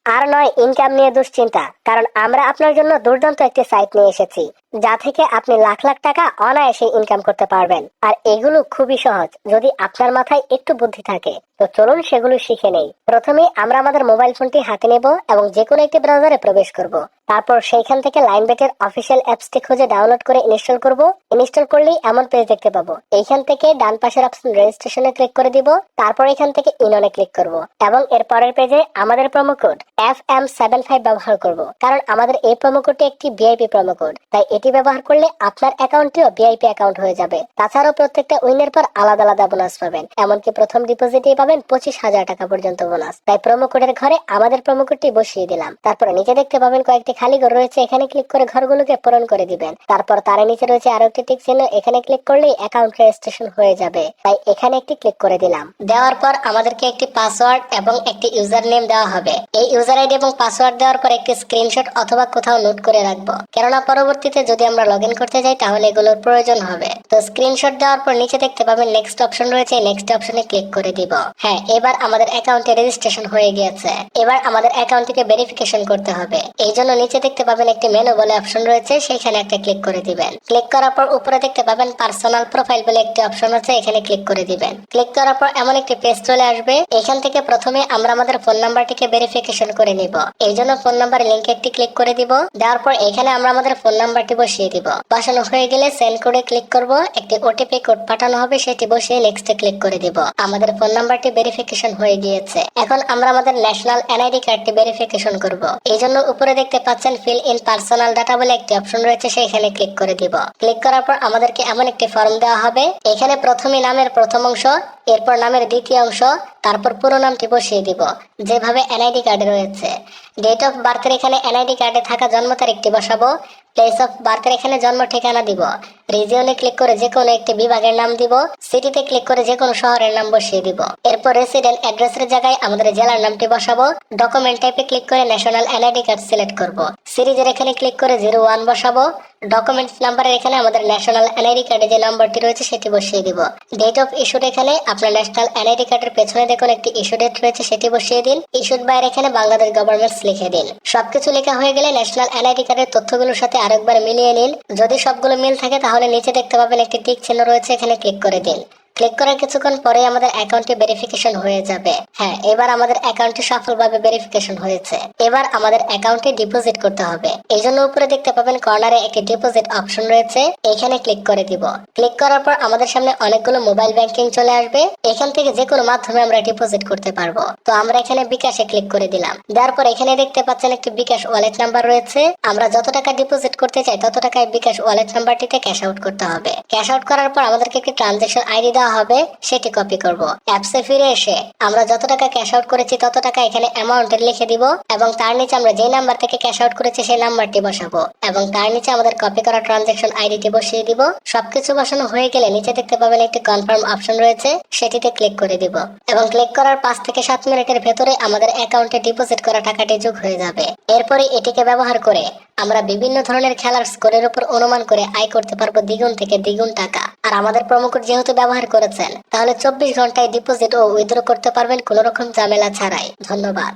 আর নয় ইনকাম নিয়ে দুশ্চিন্তা, কারণ আমরা আপনার জন্য দুর্দান্ত একটি সাইট নিয়ে এসেছি, যা থেকে আপনি লাখ লাখ টাকা অনায়াসে ইনকাম করতে পারবেন। আর এগুলো খুবই সহজ, যদি আপনার মাথায় একটু বুদ্ধি থাকে। তো চলুন সেগুলো শিখে নেই। প্রথমে আমরা আমাদের মোবাইল ফোনটি হাতে নেব এবং যে কোনো একটি ব্রাউজারে প্রবেশ করব। তারপর সেইখান থেকে লাইনবেটের অফিসিয়াল অ্যাপসটি খুঁজে ডাউনলোড করে ইনস্টল করব। ইনস্টল করলেই এমন পেজ দেখতে পাবো। এইখান থেকে ডান পাশের অপশন রেজিস্ট্রেশনে ক্লিক করে দিব। তারপর এখান থেকে ইননে ক্লিক করব এবং এর পরের পেজে আমাদের প্রোমো কোড FM75 ব্যবহার করব, কারণ আমাদের এই প্রোমো কোডটি একটি ভিআইপি প্রোমো কোড। তাই এটি ব্যবহার করলে আপনার অ্যাকাউন্টটিও ভিআইপি অ্যাকাউন্ট হয়ে যাবে। তাছাড়াও প্রত্যেকটা উইনের পর আলাদা আলাদা বোনাস পাবেন, এমনকি প্রথম ডিপোজিটেই পাবেন 25,000 টাকা পর্যন্ত বোনাস। তাই প্রোমো কোডের ঘরে আমাদের প্রোমো কোডটি বসিয়ে দিলাম। তারপর নিচে দেখতে পাবেন কয়েকটি খালি ঘর রয়েছে, এখানে ক্লিক করে ঘরগুলোকে পূরণ করে দিবেন। তারপর তার নিচে রয়েছে আরো একটি টিক চিহ্ন, এখানে ক্লিক করলেই অ্যাকাউন্ট রেজিস্ট্রেশন হয়ে যাবে। তাই এখানে একটি ক্লিক করে দিলাম। দেওয়ার পর আমাদেরকে একটি পাসওয়ার্ড এবং একটি ইউজার নেম দেওয়া হবে। এই ইউজার আইডি এবং পাসওয়ার্ড দেওয়ার পর একটি স্ক্রিনশট অথবা কোথাও নোট করে রাখবো, কেননা পরবর্তীতে যদি আমরা লগ ইন করতে যাই তাহলে এগুলোর প্রয়োজন হবে। তো স্ক্রিনশট দেওয়ার পর নিচে দেখতে পাবেন নেক্সট অপশন রয়েছে, নেক্সট অপশনে ক্লিক করে দিব। হ্যাঁ, এবার আমাদের অ্যাকাউন্টে রেজিস্ট্রেশন হয়ে গিয়েছে। এবার আমাদের অ্যাকাউন্টটিকে ভেরিফিকেশন করতে হবে। এই জন্য নিচে দেখতে পাবেন একটি মেনু বলে অপশন রয়েছে, সেখানে একটা ক্লিক করে দিবেন। ক্লিক করার পর উপরে দেখতে পাবেন পার্সোনাল প্রোফাইল বলে একটি অপশন আছে, এখানে ক্লিক করে দিবেন। ক্লিক করার পর এমন একটি পেজ চলে আসবে। এখান থেকে প্রথমে আমরা আমাদের ফোন নাম্বারটিকে ভেরিফিকেশন করে নিব। এই জন্য ফোন নাম্বার লিঙ্কে একটি ক্লিক করে দিব। দেওয়ার পর এখানে আমরা আমাদের ফোন নাম্বারটি বসিয়ে দিব। বসানো হয়ে গেলে সেন্ড কোডে ক্লিক করব। একটি ওটিপি কোড পাঠানো হবে, সেটি বসিয়ে নেক্সটে ক্লিক করে দিব। আমাদের ফোন নাম্বারটি ভেরিফিকেশন হয়ে গিয়েছে। এখন আমরা আমাদের ন্যাশনাল এনআইডি কার্ডটি ভেরিফিকেশন করব। এই জন্য উপরে দেখতে পাচ্ছেন ফিল ইন পার্সোনাল ডাটা বলে একটি অপশন রয়েছে, সেখানে ক্লিক করে দিব। ক্লিক করার পর আমাদেরকে এমন একটি ফর্ম দেওয়া হবে। এখানে প্রথমে নামের প্রথম অংশ, এরপর নামের দ্বিতীয় অংশ, তারপর পুরো নামটি বসিয়ে দিব যেভাবে এনআইডি কার্ডে রয়েছে। ডেট অফ বার্থের এখানে এনআইডি কার্ডে থাকা জন্ম তারিখটি বসাবো। প্লেস অফ বার্থের এখানে জন্ম ঠিকানা দিব। রিজিয়নে ক্লিক করে যে কোনো একটি বিভাগের নাম দিব। সিটিতে ক্লিক করে যে কোনো শহরের নাম বসিয়ে দিব। এরপর রেসিডেন্ট অ্যাড্রেসের জায়গায় আমাদের জেলার নামটি বসাবো। ডকুমেন্ট টাইপে ক্লিক করে ন্যাশনাল এনআইডি কার্ড সিলেক্ট করব। সিরিজের এখানে ক্লিক করে 01 বসাবো। ডকুমেন্টস নাম্বারের এখানে আমাদের ন্যাশনাল এনআইডি কার্ডে যে নাম্বারটি রয়েছে সেটি বসিয়ে দিব। ডেট অফ ইস্যুর এখানে আপনার ন্যাশনাল এনআইডি কার্ডের পেছনে দেখুন একটি ইস্যু ডেট রয়েছে, সেটি বসিয়ে দিন। ইস্যুড বাইরে এখানে বাংলাদেশ গভর্নমেন্টস লিখে দিন। সবকিছু লেখা হয়ে গেলে ন্যাশনাল এনআইডি কার্ডের তথ্যগুলোর সাথে আরেকবার মিলিয়ে নিন। যদি সবগুলো মিল থাকে তাহলে নিচে দেখতে পাবেন একটি টিক চিহ্ন রয়েছে, এখানে ক্লিক করে দিন। ক্লিক করার কিছুক্ষণ পরে আমাদের অ্যাকাউন্টটি ভেরিফিকেশন হয়ে যাবে। হ্যাঁ, এবার আমাদের অ্যাকাউন্টটি সফলভাবে ভেরিফিকেশন হয়েছে। এবার আমাদের অ্যাকাউন্টে ডিপোজিট করতে হবে। এই জন্য উপরে দেখতে পাবেন কর্নারে একটি ডিপোজিট অপশন রয়েছে, এখানে ক্লিক করে দিব। ক্লিক করার পর আমাদের সামনে অনেকগুলো মোবাইল ব্যাংকিং চলে আসবে। এখান থেকে যে কোনো মাধ্যমে আমরা ডিপোজিট করতে পারবো। তো আমরা এখানে বিকাশে ক্লিক করে দিলাম। দেওয়ার পর এখানে দেখতে পাচ্ছেন একটি বিকাশ ওয়ালেট নাম্বার রয়েছে। আমরা যত টাকা ডিপোজিট করতে চাই তত টাকায় বিকাশ ওয়ালেট নাম্বারটিতে ক্যাশ আউট করতে হবে। ক্যাশ আউট করার পর আমাদেরকে একটি ট্রানজাকশন আইডি হবে, সেটি কপি করব। অ্যাপসে ফিরে এসে আমরা যত টাকা ক্যাশ আউট করেছি তত টাকা এখানে অ্যামাউন্টে লিখে দিব এবং তার নিচে আমরা যে নাম্বার থেকে ক্যাশ আউট করেছি সেই নাম্বারটি বসাবো এবং তার নিচে আমাদের কপি করা ট্রানজাকশন আইডিটি বসিয়ে দিব। সবকিছু বসানো হয়ে গেলে নিচে দেখতে পাবেন একটি কনফার্ম অপশন রয়েছে, সেটিতে ক্লিক করে দিব এবং ক্লিক করার 5 থেকে 7 মিনিটের ভেতরে আমাদের অ্যাকাউন্টে ডিপোজিট করা টাকাটি যোগ হয়ে যাবে। এরপরে এটিকে ব্যবহার করে আমরা বিভিন্ন ধরনের খেলার স্কোরের উপর অনুমান করে আয় করতে পারবো দ্বিগুণ থেকে দ্বিগুণ টাকা। আর আমাদের প্রোমো কোড যেহেতু ব্যবহার করেছেন তাহলে 24 ঘন্টায় ডিপোজিট ও উইথড্র করতে পারবেন কোনো রকম ঝামেলা ছাড়াই। ধন্যবাদ।